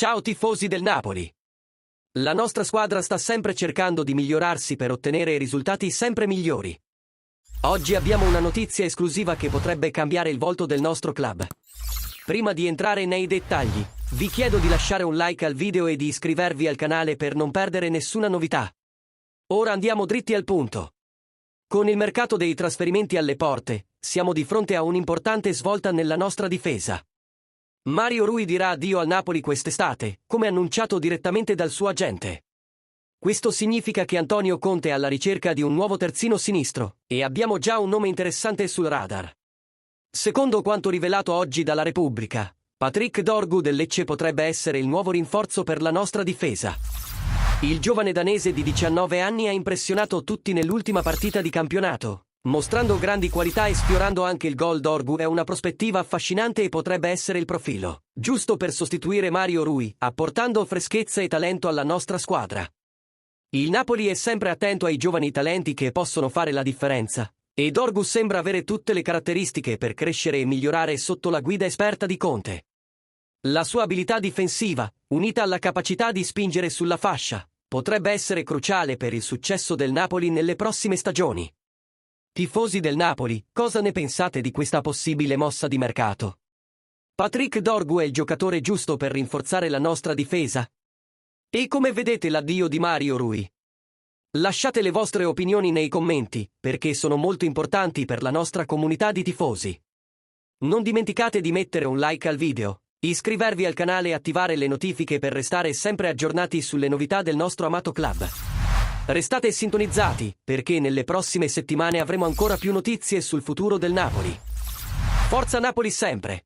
Ciao tifosi del Napoli! La nostra squadra sta sempre cercando di migliorarsi per ottenere risultati sempre migliori. Oggi abbiamo una notizia esclusiva che potrebbe cambiare il volto del nostro club. Prima di entrare nei dettagli, vi chiedo di lasciare un like al video e di iscrivervi al canale per non perdere nessuna novità. Ora andiamo dritti al punto. Con il mercato dei trasferimenti alle porte, siamo di fronte a un'importante svolta nella nostra difesa. Mario Rui dirà addio al Napoli quest'estate, come annunciato direttamente dal suo agente. Questo significa che Antonio Conte è alla ricerca di un nuovo terzino sinistro, e abbiamo già un nome interessante sul radar. Secondo quanto rivelato oggi dalla Repubblica, Patrick Dorgu del Lecce potrebbe essere il nuovo rinforzo per la nostra difesa. Il giovane danese di 19 anni ha impressionato tutti nell'ultima partita di campionato. Mostrando grandi qualità e sfiorando anche il gol, Dorgu è una prospettiva affascinante e potrebbe essere il profilo giusto per sostituire Mario Rui, apportando freschezza e talento alla nostra squadra. Il Napoli è sempre attento ai giovani talenti che possono fare la differenza, e Dorgu sembra avere tutte le caratteristiche per crescere e migliorare sotto la guida esperta di Conte. La sua abilità difensiva, unita alla capacità di spingere sulla fascia, potrebbe essere cruciale per il successo del Napoli nelle prossime stagioni. Tifosi del Napoli, cosa ne pensate di questa possibile mossa di mercato? Patrick Dorgu è il giocatore giusto per rinforzare la nostra difesa? E come vedete l'addio di Mario Rui? Lasciate le vostre opinioni nei commenti, perché sono molto importanti per la nostra comunità di tifosi. Non dimenticate di mettere un like al video, iscrivervi al canale e attivare le notifiche per restare sempre aggiornati sulle novità del nostro amato club. Restate sintonizzati, perché nelle prossime settimane avremo ancora più notizie sul futuro del Napoli. Forza Napoli sempre!